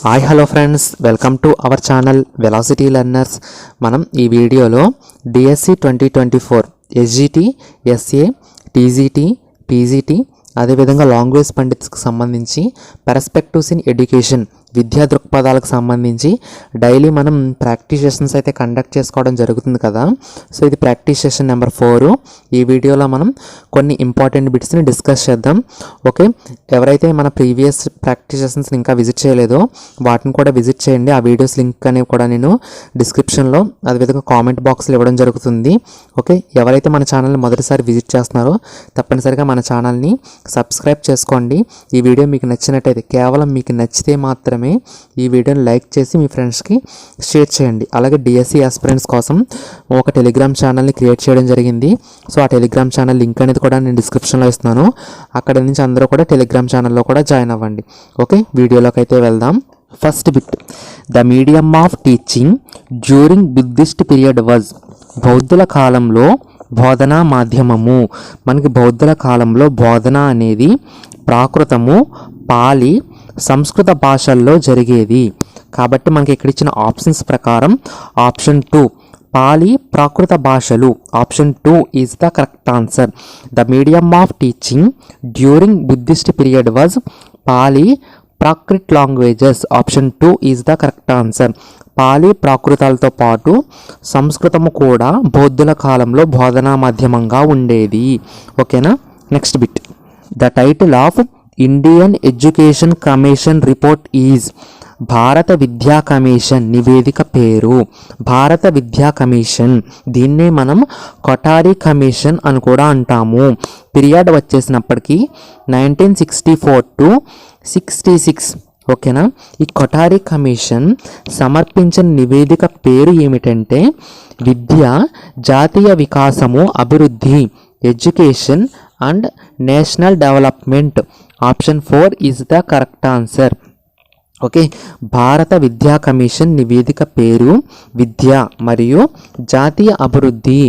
Hi hello friends, welcome to our channel velocity learners. మనం ఈ వీడియోలో DSC 2024 SGT, SA, TGT, PGT అదేవిధంగా language పండిట్స్కి సంబంధించి పర్స్పెక్టివ్స్ ఇన్ ఎడ్యుకేషన్ విద్యా దృక్పథాలకు సంబంధించి డైలీ మనం ప్రాక్టీస్ సెషన్స్ అయితే కండక్ట్ చేసుకోవడం జరుగుతుంది కదా. సో ఇది ప్రాక్టీస్ సెషన్ నెంబర్ 4. ఈ వీడియోలో మనం కొన్ని ఇంపార్టెంట్ బిట్స్ని డిస్కస్ చేద్దాం. ఓకే, ఎవరైతే మన ప్రీవియస్ ప్రాక్టీస్ సెషన్స్ని ఇంకా విజిట్ చేయలేదో వాటిని కూడా విజిట్ చేయండి. ఆ వీడియోస్ లింక్ అనేవి కూడా నేను డిస్క్రిప్షన్లో అదేవిధంగా కామెంట్ బాక్స్లో ఇవ్వడం జరుగుతుంది. ఓకే, ఎవరైతే మన ఛానల్ని మొదటిసారి విజిట్ చేస్తున్నారో తప్పనిసరిగా మన ఛానల్ని సబ్స్క్రైబ్ చేసుకోండి. ఈ వీడియో మీకు నచ్చినట్టయితే, కేవలం మీకు నచ్చితే మాత్రమే ఈ వీడియోని లైక్ చేసి మీ ఫ్రెండ్స్కి షేర్ చేయండి. అలాగే డిఎస్సి ఆస్పిరెంట్స్ కోసం ఒక టెలిగ్రామ్ ఛానల్ని క్రియేట్ చేయడం జరిగింది. సో ఆ టెలిగ్రామ్ ఛానల్ లింక్ అనేది కూడా నేను డిస్క్రిప్షన్లో ఇస్తున్నాను. అక్కడ నుంచి అందరూ కూడా టెలిగ్రామ్ ఛానల్లో కూడా జాయిన్ అవ్వండి. ఓకే, వీడియోలోకి అయితే వెళ్దాం. First bit, the medium of teaching during Buddhist period was. బౌద్ధుల కాలంలో బోధనా మాధ్యమము. మనకి బౌద్ధుల కాలంలో బోధన అనేది ప్రాకృతము, పాలి, సంస్కృత భాషల్లో జరిగేది. కాబట్టి మనకి ఇక్కడ ఇచ్చిన ఆప్షన్స్ ప్రకారం ఆప్షన్ 2 పాలి, ప్రాకృత భాషలు. Option 2 is the correct answer. The medium of teaching during Buddhist period was Pali, Prakrit languages. Option 2 is the correct answer. Pali, ప్రాకృతాలతో పాటు సంస్కృతము కూడా బౌద్ధుల కాలంలో బోధనా మాధ్యమంగా ఉండేది. ఓకేనా, next bit, the title of Indian education commission report is. భారత విద్యా కమిషన్ నివేదిక పేరు. భారత విద్యా కమిషన్, దీన్నే మనం కొఠారి కమిషన్ అని కూడా అంటాము. పీరియడ్ వచ్చేసినప్పటికీ 1964 to 66. ఓకేనా, ఈ కొఠారి కమిషన్ సమర్పించిన నివేదిక పేరు ఏమిటంటే విద్య, జాతీయ వికాసము, అభివృద్ధి, education and national development. Option 4 is the correct answer. Okay, భారత విద్యా కమిషన్ నివేదిక పేరు విద్య మరియు జాతీయ అభివృద్ధి.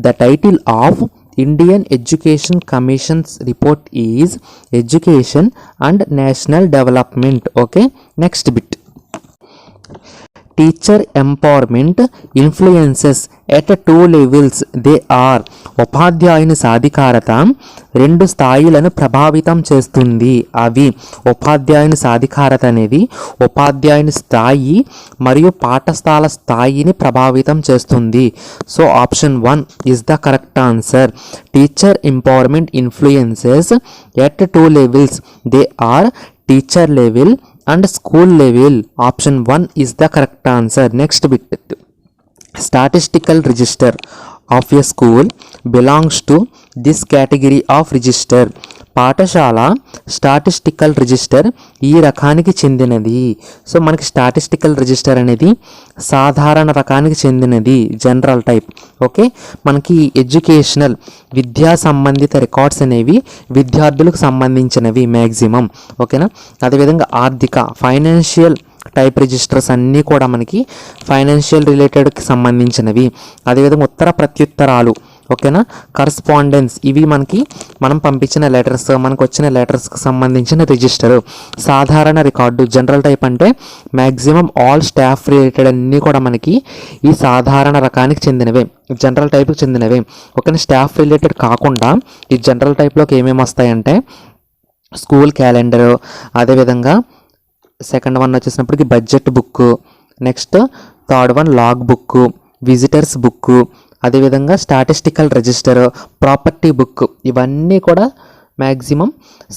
The title of Indian education commissions report is education and national development. Okay, next bit, teacher empowerment influences at 2 levels. They are. ఉపాధ్యాయుని సాధికారత 2 స్థాయిలను ప్రభావితం చేస్తుంది. అవి ఉపాధ్యాయుని సాధికారత అనేది ఉపాధ్యాయుని స్థాయి మరియు పాఠశాల స్థాయిని ప్రభావితం చేస్తుంది. So option 1 is the correct answer. Teacher empowerment influences at 2 levels. They are teacher level and school level. Option 1 is the correct answer. Next bit, statistical register of a school belongs to this category of register. పాఠశాల statistical register ఈ రకానికి చెందినది. So మనకి statistical register అనేది సాధారణ రకానికి చెందినది, general type. Okay, మనకి ఎడ్యుకేషనల్ విద్యా సంబంధిత రికార్డ్స్ అనేవి విద్యార్థులకు సంబంధించినవి మ్యాక్సిమం. ఓకేనా, అదేవిధంగా ఆర్థిక ఫైనాన్షియల్ టైప్ రిజిస్టర్స్ అన్నీ కూడా మనకి ఫైనాన్షియల్ రిలేటెడ్కి సంబంధించినవి. అదేవిధంగా ఉత్తర ప్రత్యుత్తరాలు, ఓకేనా, కరస్పాండెన్స్, ఇవి మనం పంపించిన లెటర్స్, మనకు వచ్చిన లెటర్స్కి సంబంధించిన రిజిస్టర్. సాధారణ రికార్డు జనరల్ టైప్ అంటే మ్యాక్సిమం ఆల్ స్టాఫ్ రిలేటెడ్ అన్నీ కూడా మనకి ఈ సాధారణ రకానికి చెందినవే, జనరల్ టైప్కి చెందినవే. ఓకేనా, స్టాఫ్ రిలేటెడ్ కాకుండా ఈ జనరల్ టైప్లోకి ఏమేమి వస్తాయంటే స్కూల్ క్యాలెండరు, అదేవిధంగా సెకండ్ వన్ వచ్చేసినప్పటికి budget book, next third one log book, visitors book, అదేవిధంగా స్టాటిస్టికల్ రిజిస్టర్, ప్రాపర్టీ బుక్. ఇవన్నీ కూడా మ్యాక్సిమం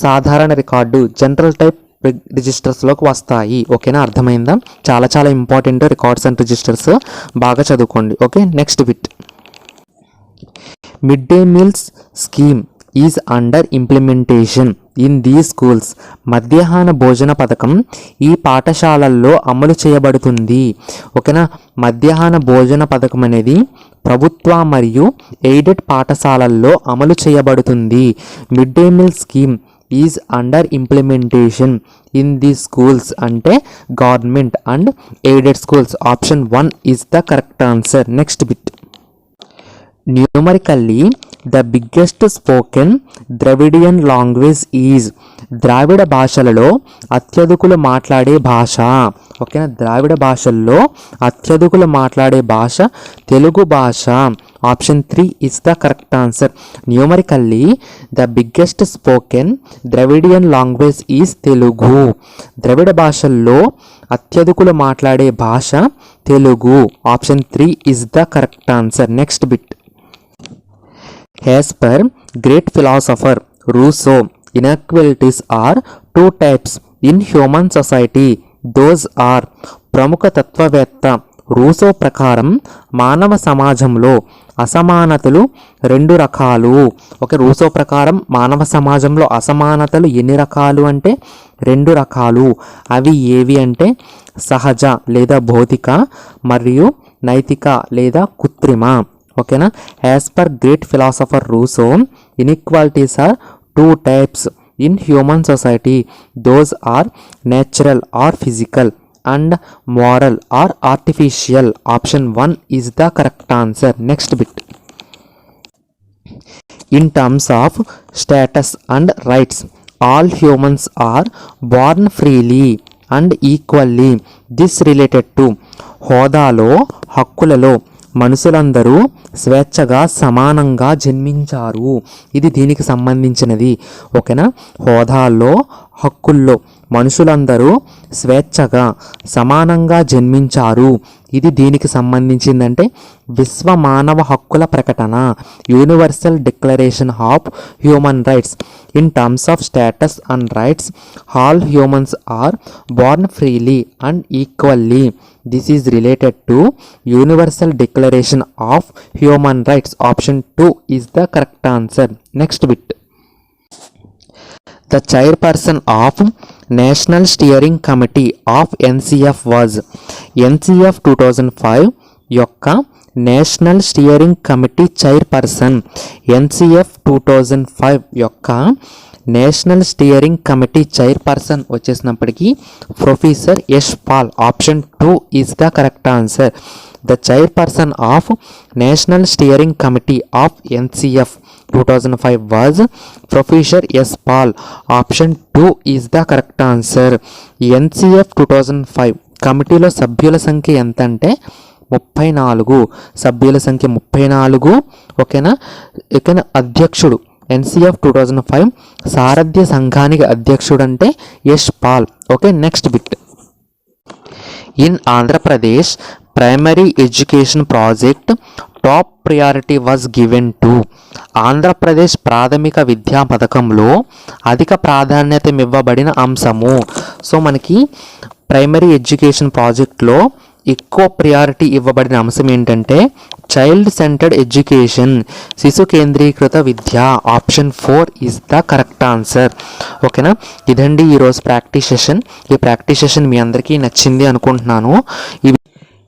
సాధారణ రికార్డు జనరల్ టైప్ రిజిస్టర్స్లోకి వస్తాయి. ఓకేనా, అర్థమైందా? చాలా చాలా ఇంపార్టెంట్ రికార్డ్స్ అండ్ రిజిస్టర్స్, బాగా చదువుకోండి. Okay, next bit, mid day meals scheme is under implementation in these schools. మధ్యాహ్న భోజన పథకం ఈ పాఠశాలల్లో అమలు చేయబడుతుంది. ఓకేనా, మధ్యాహ్న భోజన పథకం అనేది ప్రభుత్వ మరియు ఎయిడెడ్ పాఠశాలల్లో అమలు చేయబడుతుంది. Mid day meal scheme is under implementation in the schools అంటే government and aided schools. Option 1 is the correct answer. Next bit, numerically the biggest spoken Dravidian language is. ద్రావిడ భాషలలో అత్యధికులు మాట్లాడే భాష. ఓకేనా, ద్రావిడ భాషల్లో అత్యధికులు మాట్లాడే భాష తెలుగు భాష. Option 3 is the correct answer. Numerically the biggest spoken Dravidian language is Telugu. ద్రవిడ భాషల్లో అత్యధికులు మాట్లాడే భాష Telugu. Option 3 is the correct answer. Next bit. As per great philosopher Rousseau, inequalities are 2 types in human society. Those are. ప్రముఖ తత్వవేత్త Russo ప్రకారం మానవ సమాజంలో అసమానతలు 2 రకాలు. ఓకే, రూసో ప్రకారం మానవ సమాజంలో అసమానతలు ఎన్ని రకాలు అంటే 2 రకాలు. అవి ఏవి అంటే సహజ లేదా భౌతిక మరియు నైతిక లేదా కృత్రిమ. ఓకేనా, as per great philosopher Rousseau, inequalities are 2 types in human society. Those are natural or physical and moral or artificial. Option 1 is the correct answer. Next bit. In terms of status and rights, all humans are born freely and equally. This related to. హోదాలో హక్కులలో మనుషులందరూ స్వేచ్ఛగా సమానంగా జన్మించారు. ఇది దీనికి సంబంధించినది. ఓకేనా, హోదాల్లో హక్కుల్లో మనుషులందరూ స్వేచ్ఛగా సమానంగా జన్మించారు. ఇది దీనికి సంబంధించిందంటే విశ్వ మానవ హక్కుల ప్రకటన, universal declaration of human rights. In terms of status and rights, all humans are born freely and equally. This is related to Universal Declaration of Human Rights. Option 2 is the correct answer. Next bit. The chairperson of National Steering Committee of NCF was. NCF 2005 యొక్క national steering committee chairperson. NCF 2005 యొక్క national steering committee chairperson వచ్చేసినప్పటికీ professor Yash Pal. Option 2 is the correct answer. The chairperson of national steering committee of NCF 2005 was professor Yash Pal. Option 2 is the correct answer. NCF 2005 కమిటీలో సభ్యుల సంఖ్య ఎంత అంటే 34. సభ్యుల సంఖ్య 34. ఓకేనా, ఓకేనా. అధ్యక్షుడు ఎన్సిఎఫ్ 2005 సారథ్య సంఘానికి అధ్యక్షుడు అంటే Yash Pal. Okay, next bit. In Andhra Pradesh primary education project top priority was given to. Andhra Pradesh ప్రాథమిక విద్యా పథకంలో అధిక ప్రాధాన్యత ఇవ్వబడిన అంశము. సో మనకి ప్రైమరీ ఎడ్యుకేషన్ ప్రాజెక్ట్లో ఎక్కువ ప్రియారిటీ ఇవ్వబడిన అంశం ఏంటంటే చైల్డ్ సెంటర్డ్ ఎడ్యుకేషన్, శిశు కేంద్రీకృత విద్య. Option 4 is the correct answer. ఓకేనా, ఇదండి ఈరోజు ప్రాక్టీస్ సెషన్. ఈ ప్రాక్టీస్ సెషన్ మీ అందరికీ నచ్చింది అనుకుంటున్నాను.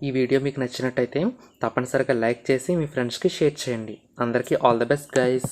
ఈ వీడియో మీకు నచ్చినట్టయితే తప్పనిసరిగా లైక్ చేసి మీ ఫ్రెండ్స్కి షేర్ చేయండి. అందరికీ ఆల్ ద బెస్ట్ గైస్.